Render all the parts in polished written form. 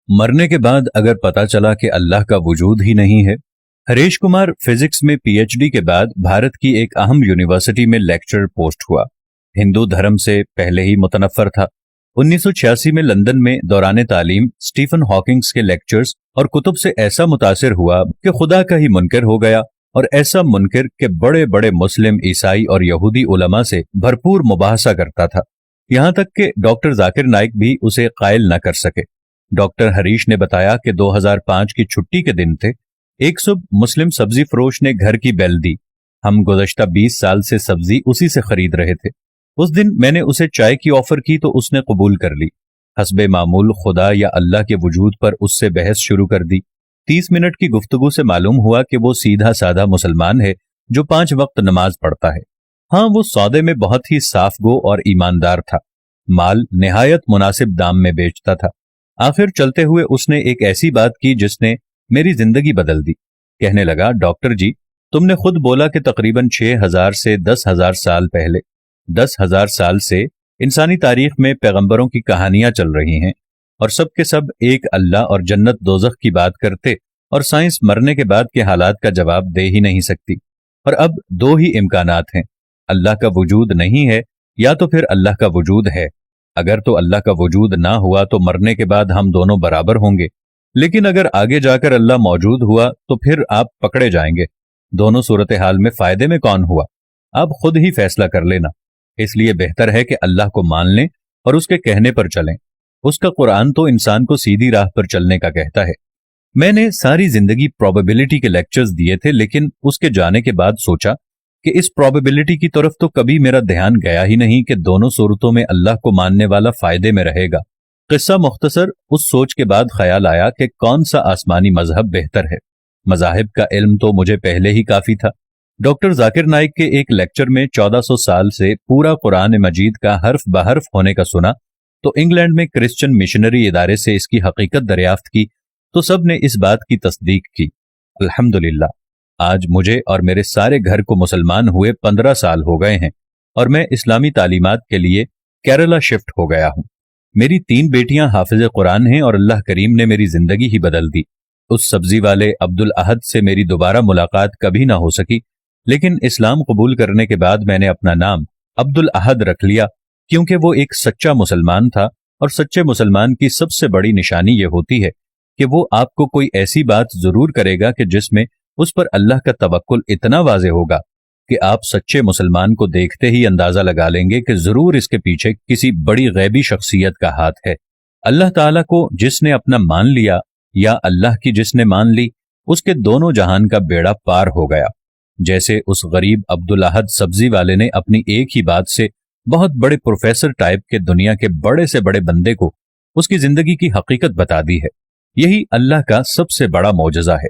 मरने के बाद अगर पता चला कि अल्लाह का वजूद ही नहीं है। हरीश कुमार फिजिक्स में पीएचडी के बाद भारत की एक अहम यूनिवर्सिटी में लेक्चरर पोस्ट हुआ। हिंदू धर्म से पहले ही मुतनफ़र था। 1986 में लंदन में दौरान तालीम स्टीफन हॉकिंग्स के लेक्चर्स और कुतुब से ऐसा मुतासिर हुआ कि खुदा का ही मुनकर हो गया, और ऐसा मुनकर के बड़े बड़े मुस्लिम, ईसाई और यहूदी उलमा से भरपूर मुबाहसा करता था। यहां तक कि डॉक्टर जाकिर नाइक भी उसे कायल न कर सके। डॉक्टर हरीश ने बताया कि 2005 की छुट्टी के दिन थे। एक सुबह मुस्लिम सब्जी फरोश ने घर की बेल दी। हम गुज़श्ता 20 साल से सब्जी उसी से खरीद रहे थे। उस दिन मैंने उसे चाय की ऑफर की तो उसने कबूल कर ली। हस्बे मामूल खुदा या अल्लाह के वजूद पर उससे बहस शुरू कर दी। 30 मिनट की गुफ्तगू से मालूम हुआ कि वो सीधा साधा मुसलमान है जो 5 वक्त नमाज पढ़ता है। हाँ, वो सौदे में बहुत ही साफ गो और ईमानदार था। माल निहायत मुनासिब दाम में बेचता था। आखिर चलते हुए उसने एक ऐसी बात की जिसने मेरी जिंदगी बदल दी। कहने लगा, डॉक्टर जी, तुमने खुद बोला कि तकरीबन 6000 से 10,000 साल पहले, 10,000 साल से इंसानी तारीख में पैगंबरों की कहानियां चल रही हैं और सब के सब एक अल्लाह और जन्नत दोजख की बात करते, और साइंस मरने के बाद के हालात का जवाब दे ही नहीं सकती। और अब 2 ही इम्कानात हैं, अल्लाह का वजूद नहीं है या तो फिर अल्लाह का वजूद है। अगर तो अल्लाह का वजूद ना हुआ तो मरने के बाद हम दोनों बराबर होंगे, लेकिन अगर आगे जाकर अल्लाह मौजूद हुआ तो फिर आप पकड़े जाएंगे। दोनों सूरत हाल में फायदे में कौन हुआ, आप खुद ही फैसला कर लेना। इसलिए बेहतर है कि अल्लाह को मान लें और उसके कहने पर चलें। उसका कुरान तो इंसान को सीधी राह पर चलने का कहता है। मैंने सारी जिंदगी प्रोबेबिलिटी के लेक्चर्स दिए थे, लेकिन उसके जाने के बाद सोचा कि इस प्रोबेबिलिटी की तरफ तो कभी मेरा ध्यान गया ही नहीं कि दोनों सूरतों में अल्लाह को मानने वाला फायदे में रहेगा। किस्सा मुख्तसर, उस सोच के बाद ख्याल आया कि कौन सा आसमानी मजहब बेहतर है। मजाहिब का इल्म तो मुझे पहले ही काफी था। डॉक्टर जाकिर नाइक के एक लेक्चर में 1400 साल से पूरा कुरान मजीद का हर्फ बहर्फ होने का सुना, तो इंग्लैंड में क्रिश्चियन मिशनरी इदारे से इसकी हकीकत दरियाफ्त की, तो सब ने इस बात की तस्दीक की। अल्हम्दुलिल्लाह, आज मुझे और मेरे सारे घर को मुसलमान हुए 15 साल हो गए हैं और मैं इस्लामी तालीमात के लिए केरला शिफ्ट हो गया हूं। मेरी 3 बेटियां हाफिज कुरान हैं और अल्लाह करीम ने मेरी जिंदगी ही बदल दी। उस सब्जी वाले अब्दुल अहद से मेरी दोबारा मुलाकात कभी ना हो सकी, लेकिन इस्लाम कबूल करने के बाद मैंने अपना नाम अब्दुल अहद रख लिया, क्योंकि वो एक सच्चा मुसलमान था, और सच्चे मुसलमान की सबसे बड़ी निशानी ये होती है कि वो आपको कोई ऐसी बात जरूर करेगा कि जिसमें उस पर अल्लाह का तवक्कुल इतना वाज़े होगा कि आप सच्चे मुसलमान को देखते ही अंदाजा लगा लेंगे कि जरूर इसके पीछे किसी बड़ी गैबी शख्सियत का हाथ है। अल्लाह ताला को जिसने अपना मान लिया या अल्लाह की जिसने मान ली, उसके दोनों जहान का बेड़ा पार हो गया। जैसे उस गरीब अब्दुल अहद सब्जी वाले ने अपनी एक ही बात से बहुत बड़े प्रोफेसर टाइप के दुनिया के बड़े से बड़े बंदे को उसकी जिंदगी की हकीकत बता दी है। यही अल्लाह का सबसे बड़ा मौजज़ा है।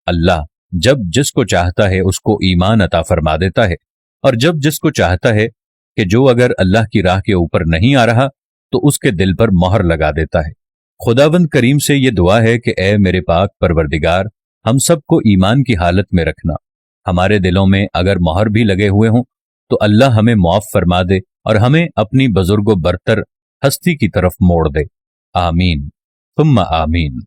अल्लाह जब जिसको चाहता है उसको ईमान अता फरमा देता है, और जब जिसको चाहता है कि जो अगर अल्लाह की राह के ऊपर नहीं आ रहा तो उसके दिल पर मोहर लगा देता है। खुदावंद करीम से ये दुआ है कि ए मेरे पाक परवरदिगार, हम सबको ईमान की हालत में रखना। हमारे दिलों में अगर मोहर भी लगे हुए हों तो अल्लाह हमें माफ फरमा दे और हमें अपनी बुजुर्गो बरतर हस्ती की तरफ मोड़ दे। आमीन, सुम्मा आमीन।